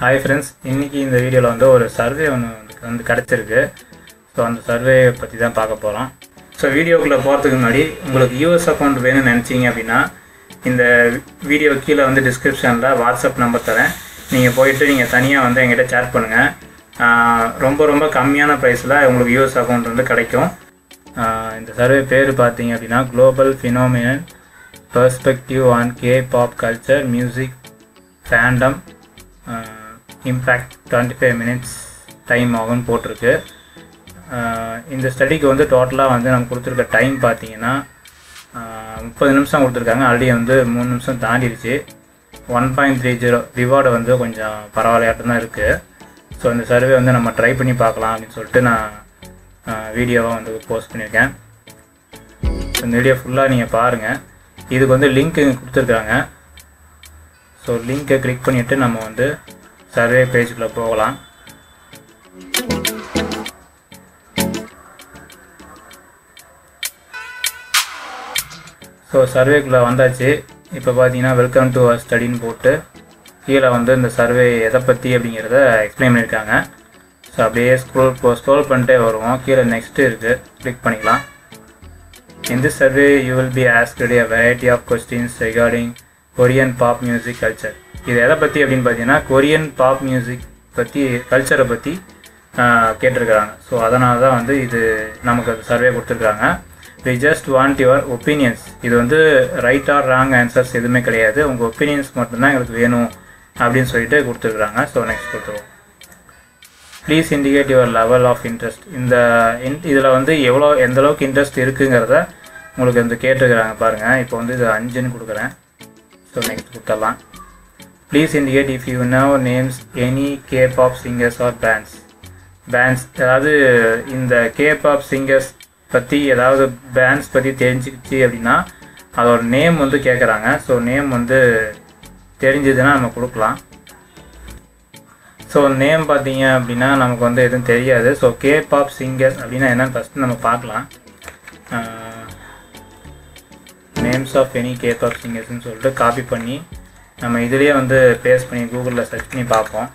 Hi friends, இன்னைக்கு இந்த வீடியோல வந்து ஒரு சர்வே வந்து கிடைச்சிருக்கு. ஸோ அந்த சர்வே பற்றி தான் பார்க்க போகிறோம். ஸோ வீடியோக்குள்ளே போகிறதுக்கு முன்னாடி உங்களுக்கு யூஎஸ் அக்கௌண்ட் வேணும்னு நினச்சிங்க அப்படின்னா இந்த வீடியோ கீழே வந்து டிஸ்கிரிப்ஷனில் வாட்ஸ்அப் நம்பர் தரேன். நீங்கள் போயிட்டு நீங்கள் தனியாக வந்து எங்கிட்ட சேட் பண்ணுங்கள். ரொம்ப கம்மியான ப்ரைஸில் உங்களுக்கு யூஎஸ் அக்கௌண்ட் வந்து கிடைக்கும். இந்த சர்வே பேர் பார்த்தீங்க அப்படின்னா global phenomenal perspective on K-pop culture music fandom impact 25 minutes time ஆகும்னு போட்டிருக்கு. இந்த ஸ்டடிக்கு வந்து டோட்டலாக வந்து நம்ம கொடுத்துருக்க டைம் பார்த்தீங்கன்னா 30 நிமிஷம் கொடுத்துருக்காங்க. ஆல்ரெடி வந்து 3 நிமிஷம் தாண்டிடுச்சு. 1.30 ரிவார்டு வந்து கொஞ்சம் பரவாயில்லையாட்டம் தான் இருக்குது. ஸோ இந்த சர்வே வந்து நம்ம ட்ரை பண்ணி பார்க்கலாம் அப்படின்னு சொல்லிட்டு நான் வீடியோவாக வந்து போஸ்ட் பண்ணியிருக்கேன். இந்த வீடியோ ஃபுல்லாக நீங்கள் பாருங்கள். இதுக்கு வந்து லிங்க் கொடுத்துருக்காங்க. ஸோ லிங்க்கை கிளிக் பண்ணிவிட்டு நம்ம வந்து சர்வே பேஜுக்குள்ளே போகலாம். ஸோ சர்வேக்குள்ளே வந்தாச்சு. இப்போ பார்த்தீங்கன்னா வெல்கம் டு அவர் ஸ்டடின்னு போட்டு கீழே வந்து இந்த சர்வே எதை பற்றி அப்படிங்கிறத எக்ஸ்பிளைன் பண்ணியிருக்காங்க. ஸோ அப்படியே ஸ்க்ரோல் பண்ணிட்டே வருவோம். கீழே நெக்ஸ்ட்டு இருக்குது, கிளிக் பண்ணிக்கலாம். In this survey, you will be asked a variety of questions regarding Korean pop music culture. இது எதை பற்றி அப்படின்னு பார்த்தீங்கன்னா கொரியன் பாப் மியூசிக் பற்றி கல்ச்சரை பற்றி கேட்டிருக்கிறாங்க. ஸோ அதனால தான் வந்து இது நமக்கு அது சர்வே கொடுத்துருக்காங்க. We just want your opinions. இது வந்து ரைட் ஆர் ராங் ஆன்சர்ஸ் எதுவுமே கிடையாது. உங்கள் ஒப்பீனியன்ஸ் மட்டும்தான் எங்களுக்கு வேணும் அப்படின்னு சொல்லிட்டு கொடுத்துருக்குறாங்க. ஸோ நெக்ஸ்ட் கொடுத்துருவோம். Please indicate your level of interest. இதில் வந்து எந்தளவுக்கு இன்ட்ரெஸ்ட் இருக்குங்கிறத உங்களுக்கு வந்து கேட்டுருக்குறாங்க பாருங்கள். இப்போ வந்து இது 5ன்னு கொடுக்குறேன். ஸோ நெக்ஸ்ட் கொடுத்துடலாம். Please indicate if you know names any K-pop singers or bands. அதாவது இந்த K-pop சிங்கர்ஸ் பற்றி ஏதாவது பேண்ட்ஸ் பற்றி தெரிஞ்சிக்கிச்சு அப்படின்னா அதோட நேம் வந்து கேட்குறாங்க. ஸோ நேம் வந்து தெரிஞ்சதுன்னா நம்ம கொடுக்கலாம். ஸோ நேம் பார்த்தீங்க அப்படின்னா நமக்கு வந்து எதுவும் தெரியாது. ஸோ K-pop சிங்கர்ஸ் அப்படின்னா என்னன்னு ஃபஸ்ட்டு நம்ம பார்க்கலாம். நேம்ஸ் ஆஃப் எனி K-pop சிங்கர்ஸ்ன்னு சொல்லிட்டு காப்பி பண்ணி நம்ம இதுலேயே வந்து பேஸ்ட் பண்ணி கூகுளில் சர்ச் பண்ணி பார்ப்போம்.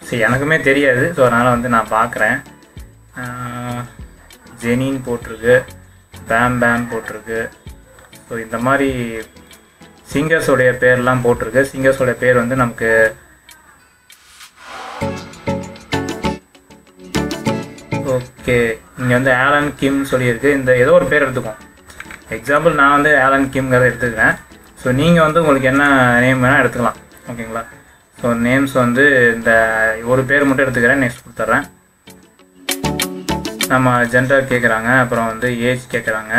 சரி, எனக்குமே தெரியாது. ஸோ அதனால் வந்து நான் பார்க்குறேன். ஜெனின்னு போட்டிருக்கு, பேம் போட்டிருக்கு. ஸோ இந்த மாதிரி சிங்கர்ஸோடைய பேர்லாம் போட்டிருக்கு. சிங்கர்ஸோடைய பேர் வந்து நமக்கு ஓகே இங்கே வந்து ஆலன் கிம் சொல்லியிருக்கு. இந்த ஏதோ ஒரு பேர் எடுத்துக்கும். எக்ஸாம்பிள் நான் வந்து ஆலன் கிம்ங்கிறத எடுத்துக்கிறேன். ஸோ நீங்கள் வந்து உங்களுக்கு என்ன நேம் வேணால் எடுத்துக்கலாம். ஓகேங்களா? ஸோ நேம்ஸ் வந்து இந்த ஒரு பேர் மட்டும் எடுத்துக்கிறேன். நெக்ஸ்ட் கொடுத்துட்றேன். நம்ம ஜெண்டர் கேட்குறாங்க, அப்புறம் வந்து ஏஜ் கேட்குறாங்க,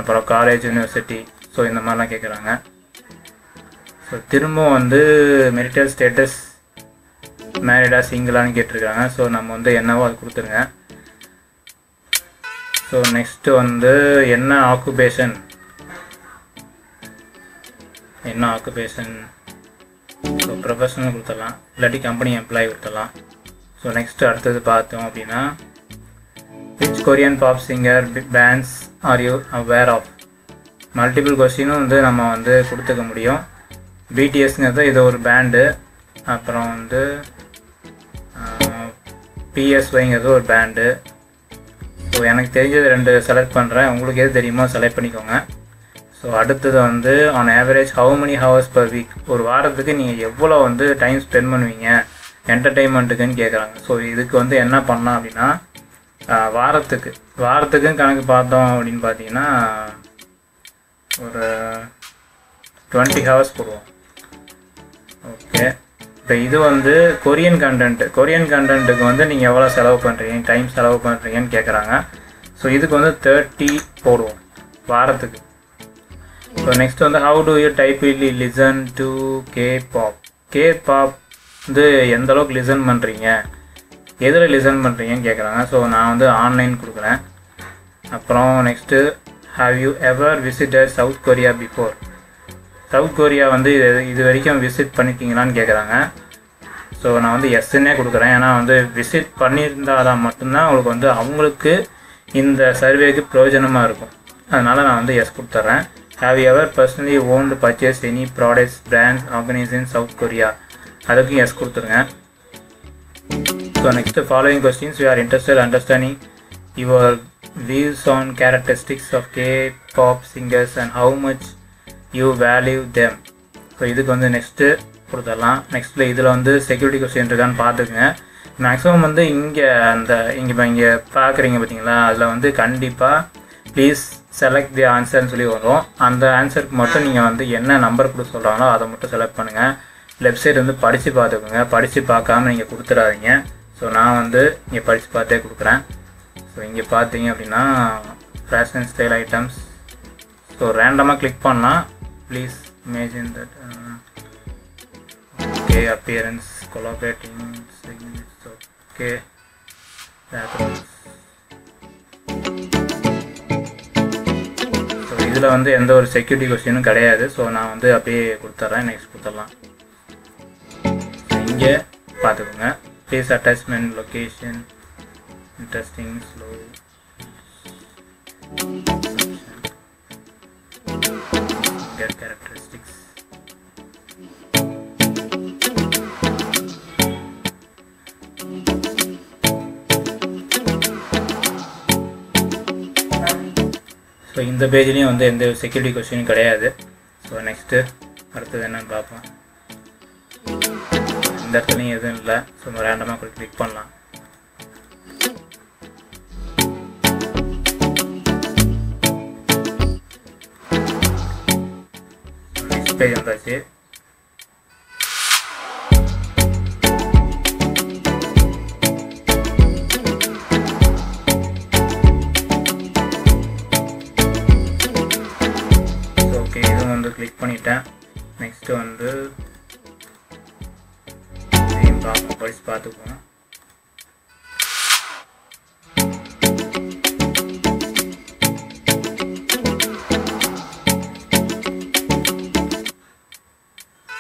அப்புறம் காலேஜ் யூனிவர்சிட்டி. ஸோ இந்த மாதிரிலாம் கேட்குறாங்க. ஸோ திரும்பவும் வந்து மெரிட்டல் ஸ்டேட்டஸ் மேரிடா சிங்கிளான்னு கேட்டிருக்காங்க. ஸோ நம்ம வந்து என்னவோ அது கொடுத்துருங்க. ஸோ நெக்ஸ்ட்டு வந்து என்ன ஆக்குபேஷன் ஸோ ப்ரொஃபஷனல் கொடுத்துடலாம், இல்லாட்டி கம்பெனி எம்ப்ளாயி கொடுத்துடலாம். ஸோ நெக்ஸ்ட்டு அடுத்தது பார்த்தோம் அப்படின்னா which Korean pop singer bands are you aware of. Multiple கொஸ்டினும் வந்து நம்ம வந்து கொடுத்துக்க முடியும். பிடிஎஸ்ங்கிறது இது ஒரு பேண்டு, அப்புறம் வந்து PSYங்கிறது ஒரு பேண்டு. ஸோ எனக்கு தெரிஞ்சது 2 செலக்ட் பண்ணுறேன். உங்களுக்கு எது தெரியுமோ செலக்ட் பண்ணிக்கோங்க. ஸோ அடுத்தது வந்து on average how many hours per week. ஒரு வாரத்துக்கு நீங்கள் எவ்வளோ வந்து டைம் ஸ்பெண்ட் பண்ணுவீங்க என்டர்டெயின்மெண்ட்டுக்குன்னு கேட்குறாங்க. ஸோ இதுக்கு வந்து என்ன பண்ணலாம் அப்படின்னா வாரத்துக்கும் கணக்கு பார்த்தோம் அப்படின்னு பார்த்தீங்கன்னா ஒரு 20 ஹவர்ஸ் போடுவோம். ஓகே, இப்போ இது வந்து கொரியன் கண்டென்ட்டுக்கு வந்து நீங்கள் எவ்வளோ செலவு பண்ணுறீங்க, டைம் செலவு பண்ணுறீங்கன்னு கேட்குறாங்க. ஸோ இதுக்கு வந்து 30 போடுவோம் வாரத்துக்கு. ஸோ நெக்ஸ்ட் வந்து how do you typically listen to K-pop வந்து எந்த அளவுக்கு லிசன் பண்ணுறீங்க, எதில் லிசன் பண்ணுறீங்கன்னு கேட்குறாங்க. ஸோ நான் வந்து ஆன்லைன் கொடுக்குறேன். அப்புறம் next have you ever visited south Korea before. South Korea வந்து இது வரைக்கும் விசிட் பண்ணியிருக்கீங்களான்னு கேட்குறாங்க. ஸோ நான் வந்து எஸ்ன்னே கொடுக்குறேன். ஏன்னா வந்து விசிட் பண்ணியிருந்தால் மட்டும்தான் உங்களுக்கு வந்து அவங்களுக்கு இந்த சர்வேக்கு பிரயோஜனமாக இருக்கும். அதனால் நான் வந்து எஸ் கொடுத்துட்றேன். Have you ever personally owned purchased any products, brands, organized in South Korea? அதுக்கும் எஸ் கொடுத்துருங்க. So next following questions you are interested understanding your views on characteristics of K-pop singers and how much you value them. So இதுக்கு வந்து next கொடுத்துடலாம். நெக்ஸ்ட்டில் இதில் வந்து security question இருக்கான்னு பார்த்துக்குங்க. Maximum வந்து இங்கே பார்க்குறீங்க பார்த்தீங்களா, அதில் வந்து கண்டிப்பாக ப்ளீஸ் செலக்ட் தி ஆன்சர்னு சொல்லி வரும். அந்த ஆன்சருக்கு மட்டும் நீங்கள் வந்து என்ன நம்பர் கொடுத்து சொல்கிறாங்களோ அதை மட்டும் செலக்ட் பண்ணுங்கள். லெஃப்ட் சைடு வந்து படித்து பார்த்துக்கோங்க. படித்து பார்க்காம நீங்கள் கொடுத்துடாதீங்க. ஸோ நான் வந்து இங்கே படித்து பார்த்தே கொடுக்குறேன். ஸோ இங்கே பார்த்தீங்க அப்படின்னா ஃபேஷன் ஸ்டைல் ஐட்டம்ஸ். ஸோ ரேண்டமாக கிளிக் பண்ணலாம். Please imagine that okay appearance collaborating okay so இதில் வந்து எந்த ஒரு செக்யூரிட்டி கொஸ்டினும் கிடையாது. ஸோ நான் வந்து அப்படியே கொடுத்துட்றேன். நெக்ஸ்ட் கொடுத்துடலாம். ஸோ இங்கே பார்த்துக்கோங்க. Please attachment location interesting slow get characteristics. So இந்த பேஜ்லேயும் வந்து எந்த செக்யூரிட்டி கொஸ்டினும் கிடையாது. ஸோ நெக்ஸ்ட்டு அடுத்தது என்னன்னு பார்ப்போம். இந்த இடத்துலையும் எதுவும் இல்லை. ஸோ ரேண்டமாக கிளிக் பண்ணலாம். பேஜ் வந்தாச்சு. ஓகே இதுவும் வந்து கிளிக் பண்ணிட்டேன். நெக்ஸ்ட்டு வந்து படிச்சு பார்த்துக்குவோம்.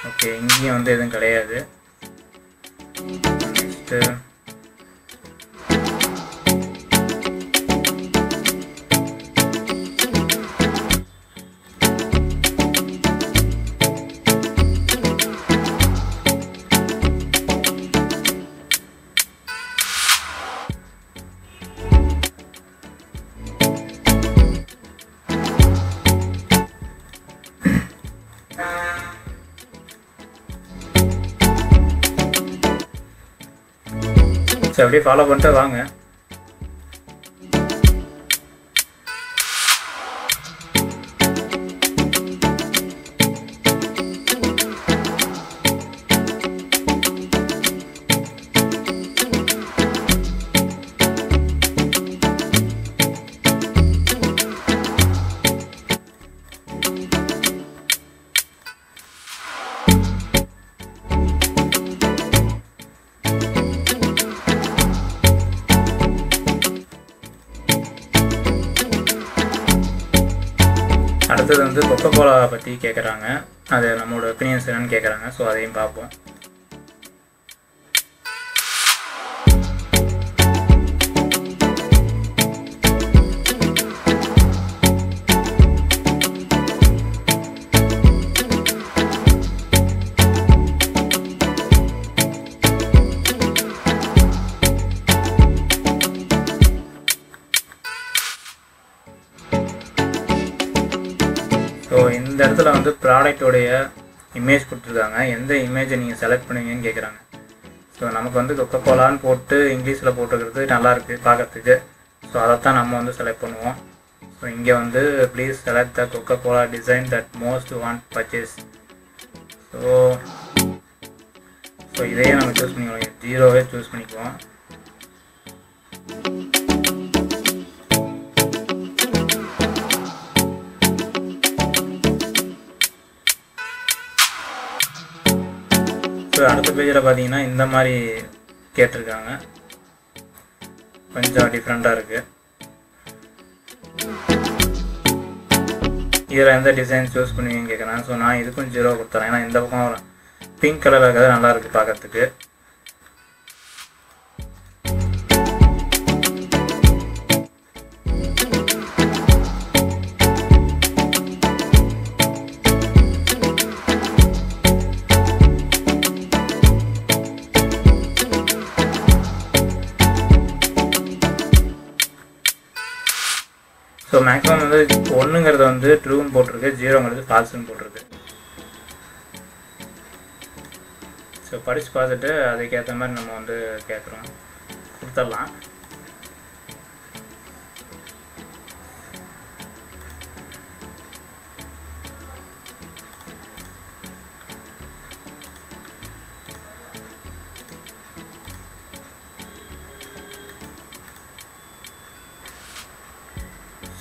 ஓகே இங்கேயும் வந்து எதுவும் கிடையாது. நெக்ஸ்ட்டு அப்படியே ஃபாலோ பண்ணிட்டு வாங்க. அடுத்தது வந்து கொக்கோ கோலா பற்றி கேட்குறாங்க. அது நம்மளோட ஒப்பீனியன்ஸ் என்னன்னு கேட்குறாங்க. ஸோ அதையும் பார்ப்போம். ஸோ இந்த இடத்துல வந்து ப்ராடக்டோடைய இமேஜ் கொடுத்துருக்காங்க. எந்த இமேஜை நீங்கள் செலக்ட் பண்ணுவீங்கன்னு கேட்குறாங்க. ஸோ நமக்கு வந்து கொக்கோ கோலான்னு போட்டு இங்கிலீஷில் போட்டுக்கிறது நல்லாயிருக்கு பார்க்குறதுக்கு. ஸோ அதைத்தான் நம்ம வந்து செலக்ட் பண்ணுவோம். ஸோ இங்கே வந்து please select the Coca Cola design that most want purchase. So இதையே நம்ம சூஸ் பண்ணிக்கலாம். 0வே சூஸ் பண்ணிக்குவோம். ஸோ அடுத்த பேஜில் பார்த்தீங்கன்னா இந்த மாதிரி கேட்டிருக்காங்க. கொஞ்சம் டிஃப்ரெண்ட்டாக இருக்குது. இதில் எந்த டிசைன் சூஸ் பண்ணுவீங்கன்னு கேட்குறேன். ஸோ நான் இதுக்கும் 0 கொடுத்துறேன். ஏன்னா இந்த பக்கம் பிங்க் கலரில் இருக்கிறது நல்லாயிருக்கு பார்க்கறதுக்கு. மேக்ஸிமம் வந்து 1ங்கிறது வந்து ட்ரூன்னு போட்டிருக்கு, 0ங்கிறது ஃபால்ஸ்ன்னு போட்டிருக்கு. ஸோ படித்து பார்த்துட்டு அதுக்கேற்ற மாதிரி நம்ம வந்து கேட்குறோம், கொடுத்துடலாம்.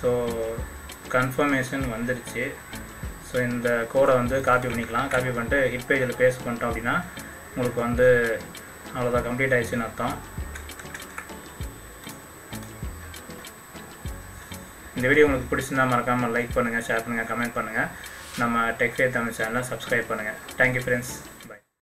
ஸோ கன்ஃபர்மேஷன் வந்துடுச்சு. ஸோ இந்த கோடை வந்து காப்பி பண்ணிக்கலாம். காப்பி பண்ணிட்டு ஹிட் பேஜில் பேஸ்ட் பண்ணிட்டோம் அப்படின்னா உங்களுக்கு வந்து அவ்வளோதான், கம்ப்ளீட் ஆயிடுச்சுன்னு அர்த்தம். இந்த வீடியோ உங்களுக்கு பிடிச்சிருந்தா மறக்காமல் லைக் பண்ணுங்கள், ஷேர் பண்ணுங்கள், கமெண்ட் பண்ணுங்கள். நம்ம டெக் ஃபேர் தமிழ் சேனலை சப்ஸ்கிரைப் பண்ணுங்கள். Thank you friends.